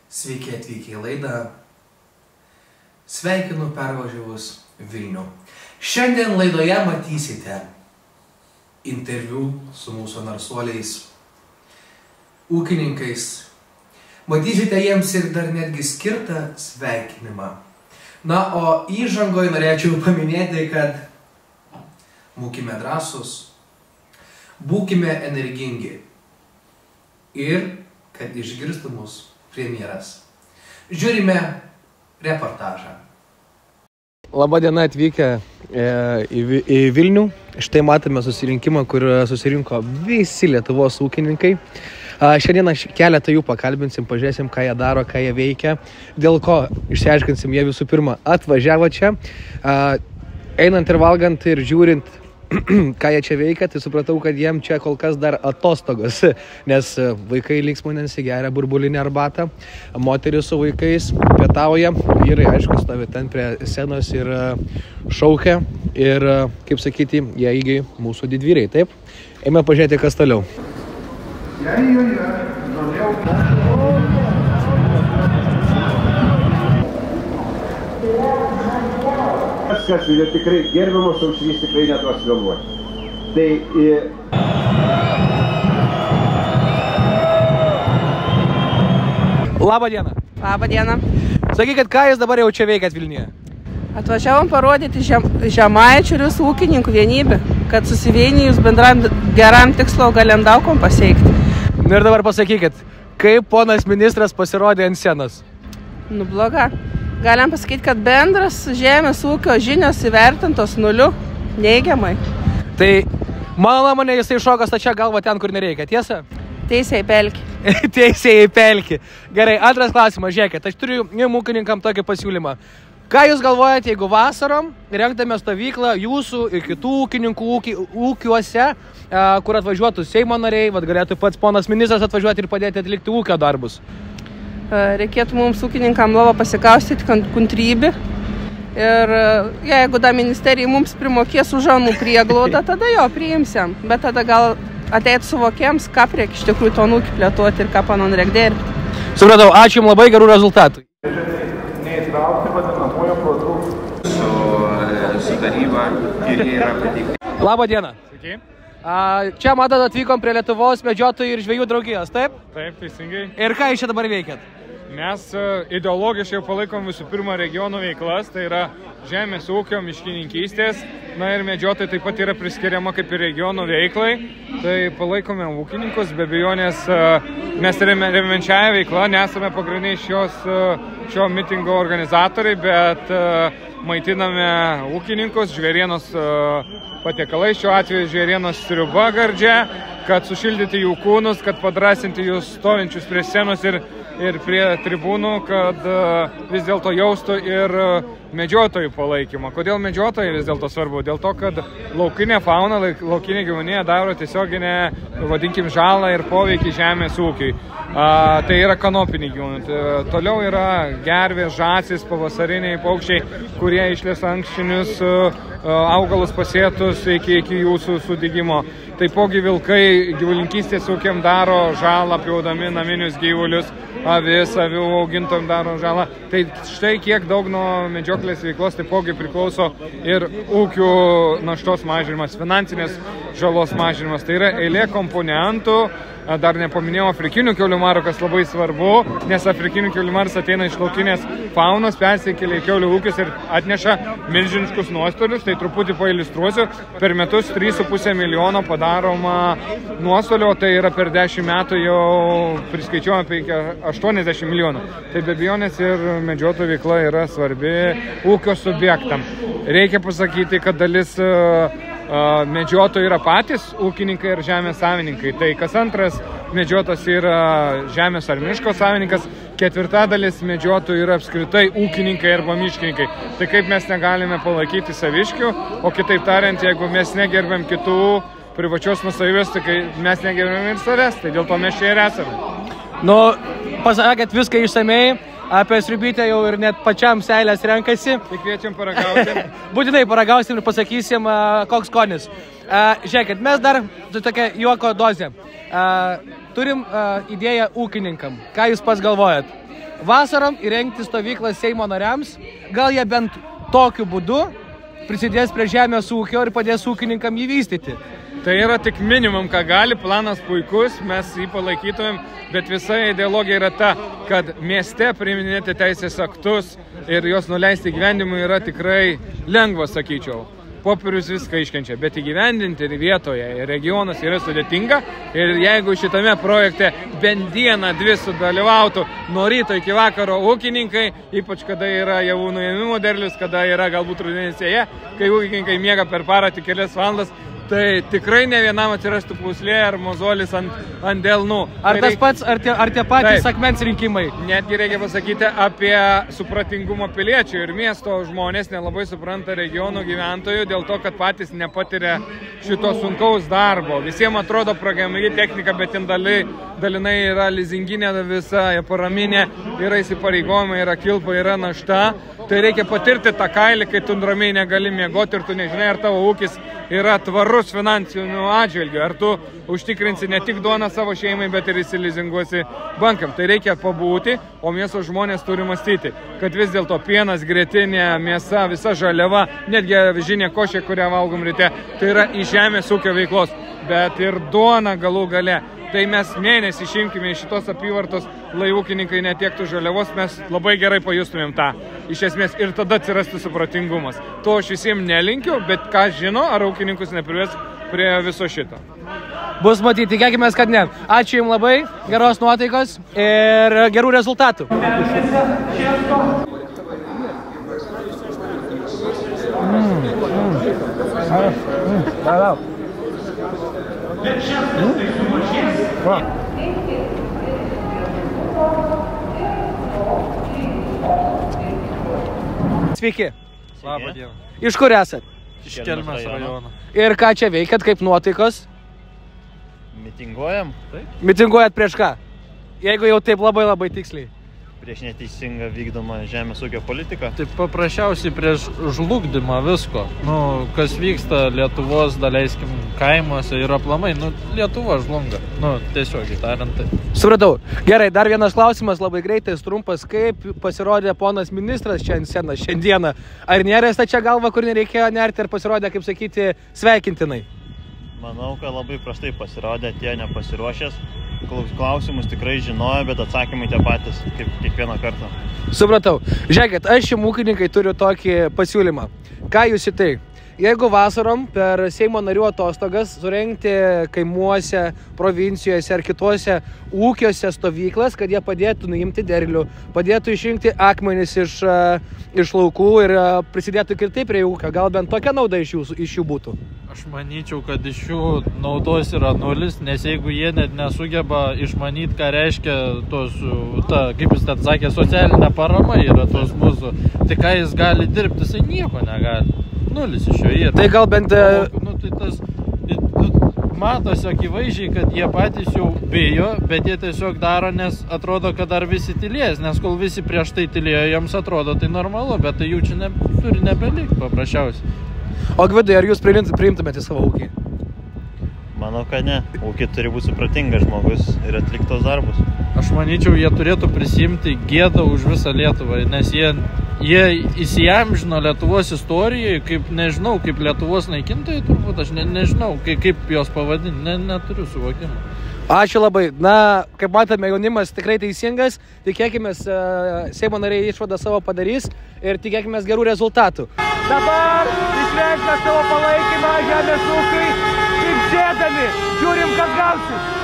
Sveiki atvykę į laidą. Sveikinu pervažiavus Vilnių. Šiandien laidoje matysite interviu su mūsų narsuoliais, ūkininkais. Matysite jiems ir dar netgi skirtą sveikinimą. Na, o įžangoje norėčiau paminėti, kad būkime drąsūs, būkime energingi ir kad išgirstų mus premjeras. Žiūrime reportažą. Labadiena atvykę į Vilnių. Štai matome susirinkimą, kur susirinko visi Lietuvos ūkininkai. Šiandieną keletą jų pakalbinsim, pažiūrėsim, ką jie daro, ką jie veikia. Dėl ko išsiaiškinsim, jie visų pirma atvažiavo čia. Einant ir valgant ir žiūrint, ką jie čia veikia, tai supratau, kad jiem čia kol kas dar atostogos, nes vaikai linksmai nesigeria burbulinę arbatą, moteris su vaikais pietauja, vyrai, aišku, stovi ten prie scenos ir šaukia ir, kaip sakyti, jie įgiai mūsų didvyriai, taip? Eime pažiūrėti, kas toliau. Kas yra tikrai gerbiamas aušrys tikrai neduos vėluoti. Tai... Labą dieną. Labą dieną. Sakykit, ką jūs dabar jau čia veikiat Vilniuje? Atvažiavom parodyti žemaičių ir visų ūkininkų vienybę, kad susivienijus bendram geram tikslo galim daugom pasiekti. Ir dabar pasakykit, kaip ponas ministras pasirodė ant scenos? Nu, bloga. Galim pasakyti, kad bendras žemės ūkio žinios įvertintos nuliu, neigiamai. Tai mano nuomonė, jisai šoka stačia galva ten, kur nereikia, tiesa? Teisė į pelkį. Teisė į pelkį. Gerai, antras klausimas, žiūrėkit, aš turiu jums ūkininkam tokį pasiūlymą. Ką jūs galvojate, jeigu vasarom rengtume stovyklą jūsų ir kitų ūkininkų ūkiuose, kur atvažiuotų Seimo nariai, galėtų pats ponas ministras atvažiuoti ir padėti atlikti ūkio darbus? Reikėtų mums ūkininkam lovą pasikaustyti kantrybę ir jeigu da ministerija mums primokės už žanų prieglaudą, tada jo priimsim, bet tada gal ateit suvokiems, ką reikia iš tikrųjų to ūkį plėtoti ir ką panon reik dirbti. Supratau, ačiū jums labai, gerų rezultatų. Neįtraukti vadinamojo produktų su taryba ir jie yra patikti. Labą dieną. Sveiki. Čia, matot, atvykom prie Lietuvos medžiotojų ir žvejų draugijos, taip? Taip, teisingai. Ir ką jūs čia dabar veikiat? Mes ideologiškai palaikom visų pirma regionų veiklas, tai yra žemės ūkio, miškininkystės, na ir medžiotojai taip pat yra priskiriama kaip ir regionų veiklai, tai palaikome ūkininkus, be abejonės mes remiančiąją veiklą, nesame pagrindiniai šio mitingo organizatoriai, bet maitiname ūkininkus, žvėrienos patiekalai, šiuo atveju žvėrienos sriuba gardžia, kad sušildyti jų kūnus, kad padrasinti jūs stovinčius prie scenos ir prie tribūnų, kad vis dėlto jaustų ir medžiotojų palaikymą. Kodėl medžiotojai vis dėlto svarbu? Dėl to, kad laukinė fauna, laukinė gyvūnija daro tiesioginę, vadinkim, žalą ir poveikį žemės ūkiui. Tai yra kanopiniai gyvūnai. Toliau yra gervės, žąsys, pavasariniai paukščiai, kurie išlės ankštinius augalus pasėtus iki jūsų sudygimo. Taipogi vilkai gyvulinkystės ūkiam daro žalą, pjaudami naminius gyvulius, avis, avių augintojam daro žalą. Tai štai kiek daug nuo medžioklės veiklos taipogi priklauso ir ūkių naštos mažinimas, finansinės žalos mažinimas. Tai yra eilė komponentų. Dar nepaminėjau afrikinių kiaulių marų, kas labai svarbu, nes afrikinių kiaulių maras ateina iš laukinės faunos, persikelia į kiaulių ūkius ir atneša milžiniškus nuostolius. Tai truputį pailiustruosiu, per metus 3,5 milijono padaroma nuostolio, tai yra per 10 metų jau priskaičiuojama 80 milijonų. Tai be abejonės ir medžiotojų veikla yra svarbi ūkio subjektam. Reikia pasakyti, kad dalis medžiotojai yra patys ūkininkai ir žemės savininkai. Tai kas antras medžiotas yra žemės ar miško savininkas, ketvirtadalis medžiotojų yra apskritai ūkininkai arba miškininkai. Tai kaip mes negalime palaikyti saviškių, o kitaip tariant, jeigu mes negerbėm kitų privačios nuosavybės, tai mes negerbėm ir savęs, tai dėl to mes čia ir esame. Nu, pasakėt viską išsamei. Apie sriubytę jau ir net pačiam seilės renkasi. Tai kviečiam paragauti. Būtinai paragausim ir pasakysim, koks skonis. Žiūrėkit, mes dar tokia juoko dozė. Turim idėją ūkininkam. Ką jūs pats galvojat? vasarom įrengti stovyklą Seimo nariams. Gal jie bent tokiu būdu prisidės prie žemės ūkio ir padės ūkininkam jį vystyti. Tai yra tik minimum, ką gali, planas puikus, mes jį palaikytumėm, bet visa ideologija yra ta, kad mieste priiminėti teisės aktus ir juos nuleisti įgyvendimui yra tikrai lengva, sakyčiau. Popierius viską iškenčia, bet įgyvendinti ir vietoje, ir regionas yra sudėtinga. Ir jeigu šitame projekte bent dieną, dvi sudalyvautų nuo ryto iki vakaro ūkininkai, ypač kada yra javų nuėmimo derlius, kada yra galbūt rudenės sėja, kai ūkininkai miega per parą tik kelias valandas, tai tikrai ne vienam atsirastų puslė ar mozolis ant delnų. Ar tas pats, ar tie patys akmens rinkimai? Netgi reikia pasakyti apie supratingumą piliečių ir miesto žmonės nelabai supranta regionų gyventojų dėl to, kad patys nepatiria šito sunkaus darbo. Visiems atrodo programinė technika, bet ten dalinai yra lizinginė visa, paraminė, yra įsipareigojimai, yra kilpa, yra našta. Tai reikia patirti tą kailį, kai tu ramiai negali miegoti ir tu nežinai, ar tavo ūkis yra tvarus finansinių atžvilgių, ar tu užtikrinsi ne tik duoną savo šeimai, bet ir įsilizinguosi bankam. Tai reikia pabūti, o miesto žmonės turi mąstyti, kad vis dėlto pienas, grietinė, mėsa, visa žaliava, netgi avižinė košė, kurią valgom ryte, tai yra iš žemės ūkio veiklos, bet ir duona galų gale. Tai mes mėnesį išimkime iš šitos apyvartos, lai ūkininkai netiektų žaliavos, mes labai gerai pajustumėm tą. Iš esmės ir tada atsirastų supratingumas. To aš visiems nelinkiu, bet ką žino, ar ūkininkus neprives prie viso šito. Bus matyti, tikėkime, kad ne. Ačiū Jums labai, geros nuotaikos ir gerų rezultatų. Sveiki. Labą dieną. Iš kur esat? Iš Kelmės rajono. Ir ką čia veikat, kaip nuotaikos? Mitinguojam? Taip. Mitinguojat prieš ką? Jeigu jau taip labai tiksliai. Prieš neteisingą vykdomą žemės ūkio politiką. Taip paprasčiausiai prieš žlugdymą visko. Kas vyksta Lietuvos, daleiskim, kaimuose ir aplamai, Lietuva žlunga. Tiesiog tariant tai. Supratau. Gerai, dar vienas klausimas, labai greitas, trumpas. Kaip pasirodė ponas ministras čia ant scenos šiandieną? Ar nėra stačia galva, kur nereikėjo nerti, ar pasirodė, kaip sakyti, sveikintinai? Manau, kad labai prastai pasirodė, tie nepasiruošęs. Klausimus tikrai žinojo, bet atsakymai tie patys, kaip kiekvieną kartą. Supratau. Žiūrėkit, aš šim ūkininkai turiu tokį pasiūlymą. Ką jūs į tai? Jeigu vasarom per Seimo narių atostogas surengti kaimuose, provincijose ar kituose ūkiuose stovyklas, kad jie padėtų nuimti derlių, padėtų išrinkti akmenis iš laukų ir prisidėtų ir taip prie ūkio. Gal bent tokia nauda iš jų būtų? Aš manyčiau, kad iš jų naudos yra nulis, nes jeigu jie net nesugeba išmanyti, ką reiškia kaip jis ten sakė, socialinė parama yra tos mūsų, tai ką jis gali dirbti, jisai nieko negali. Nulis iš jo yra. Tai gal bent... Matosi akivaizdžiai, kad jie patys jau bijo, bet jie tiesiog daro, nes atrodo, kad dar visi tylės, nes kol visi prieš tai tylėjo, jiems atrodo tai normalu, bet tai jų čia turi nebelikti paprasčiausiai. O Gvidai, ar jūs priimtumėte savo ūkį? Manau, kad ne. Ūkį turi būti supratingas žmogus ir atliktos darbus. Aš manyčiau, jie turėtų prisimti gėdą už visą Lietuvą, nes jie įsiamžino Lietuvos istorijoje, kaip, nežinau, kaip Lietuvos naikintojai turbūt, aš nežinau, kaip jos pavadinti, neturiu suvokimo. Ačiū labai. Na, kaip matome, jaunimas tikrai teisingas, tikėkime, Seimo nariai išvadą savo padarys ir tikėkime gerų rezultatų. Dabar išreiškia savo palaikymą žemės ūkiui, kaip sėdami, žiūrim, kas gausis.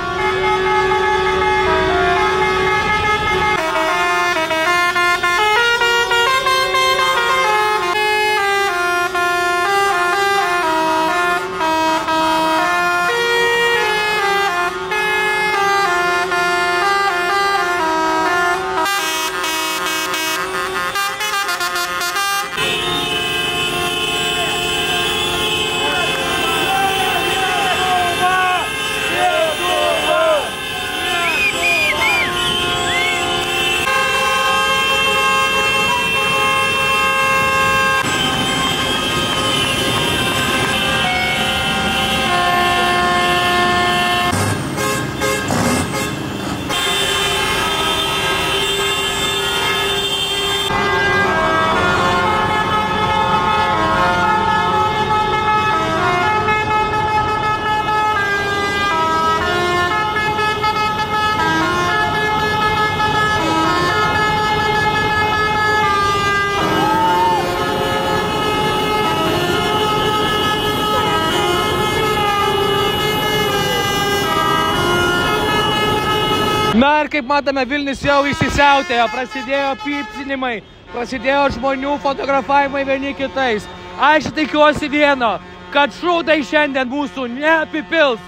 Na ir kaip matome, Vilnius jau įsisiautėjo, prasidėjo pypsinimai, prasidėjo žmonių fotografavimai vieni kitais. Aš tikiuosi vieno, kad šūdai šiandien mūsų neapipils.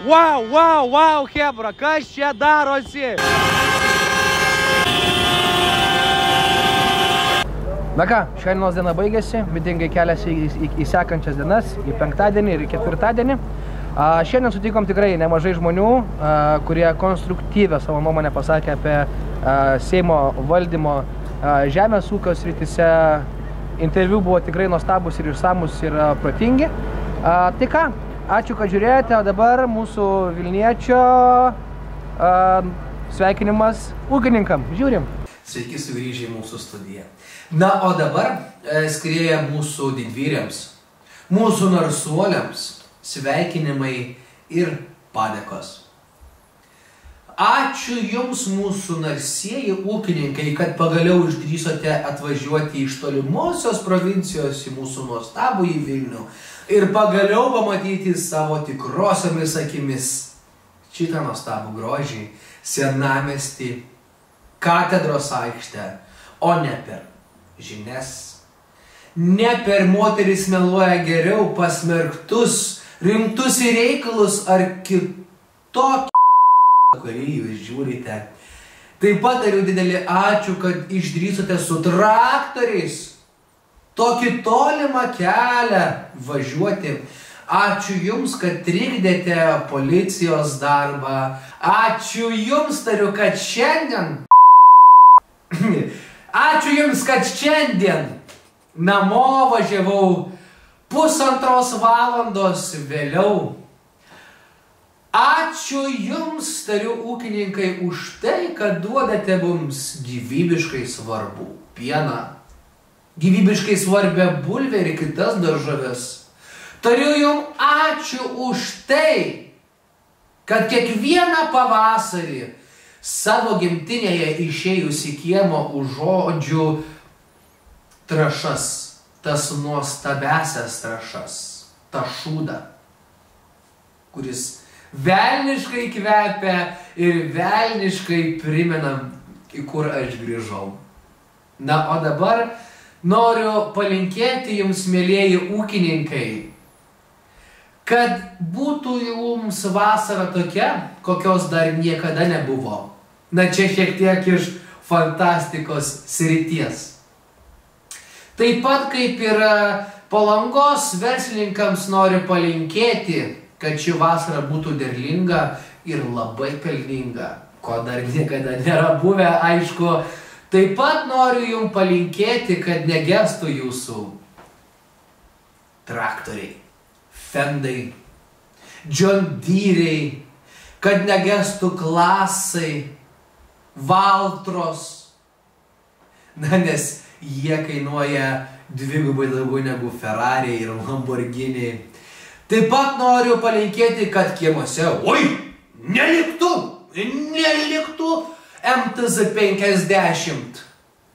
Wow, hebra, kas čia darosi? Na ką, šiandienos diena baigėsi, mitingai keliasi į sekančias dienas, į penktadienį ir į ketvirtadienį. Šiandien sutikom tikrai nemažai žmonių, kurie konstruktyvę savo nuomonę pasakė apie Seimo valdymo žemės ūkio srityse. Interviu buvo tikrai nuostabus ir išsamus ir protingi. Tai ką, ačiū, kad žiūrėjote, o dabar mūsų Vilniečio sveikinimas ūkininkam. Žiūrim. Sveiki sugrįžę į mūsų studiją. Na, o dabar skrieja mūsų didvyriams, mūsų narsuoliams, sveikinimai ir padėkos. Ačiū Jums, mūsų narsieji ūkininkai, kad pagaliau išdrįsote atvažiuoti iš tolimosios provincijos į mūsų nuostabų į Vilnių ir pagaliau pamatyti savo tikrosiomis akimis šitą nuostabų grožį, senamiestį, katedros aikštę, o ne per žinias. Ne per moteris meluoja geriau pasmerktus, rimtus į reikalus ar kitokį, kurį jūs žiūrite. Taip pat tariu didelį ačiū, kad išdrįsote su traktoriais tokį tolimą kelią važiuoti. Ačiū Jums, kad trikdėte policijos darbą. Ačiū Jums, tariu, kad šiandien... Ačiū Jums, kad šiandien namo važiavau 1,5 valandos vėliau. Ačiū Jums, tariu ūkininkai, už tai, kad duodate mums gyvybiškai svarbų pieną, gyvybiškai svarbę bulvę ir kitas daržoves. Tariu Jums ačiū už tai, kad kiekvieną pavasarį savo gimtinėje išėjus į kiemą užuodžiu trąšas, tas nuostabesias trąšas, tą šūdą, kuris velniškai kvepia ir velniškai primena, į kur aš grįžau. Na, o dabar noriu palinkėti Jums, mielieji ūkininkai, kad būtų Jums vasara tokia, kokios dar niekada nebuvo. Na, čia šiek tiek iš fantastikos srities. Taip pat kaip ir Palangos verslininkams noriu palinkėti, kad ši vasara būtų derlinga ir labai pelninga, ko dar niekada nėra buvę, aišku. Taip pat noriu Jums palinkėti, kad negestų Jūsų traktoriai, Fendai, John Deere'ai, kad negestų Klasai, Valtros, na, nes jie kainuoja dvigubai daugiau negu Ferrari ir Lamborghini. Taip pat noriu palinkėti, kad kiemuose, neliktų MTZ 50,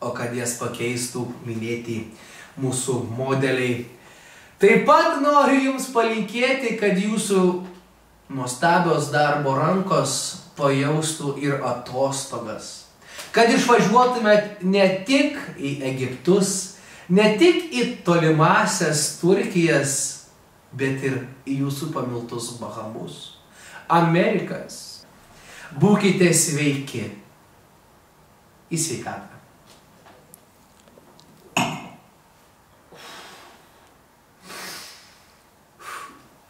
o kad jas pakeistų minėti mūsų modeliai. Taip pat noriu Jums palinkėti, kad Jūsų nuostabios darbo rankos pajaustų ir atostogas. Kad išvažiuotumėt ne tik į Egiptus, ne tik į tolimasias Turkijas, bet ir į Jūsų pamiltus Bahamus, Amerikas. Būkite sveiki. Į sveikatą.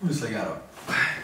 Viso gero.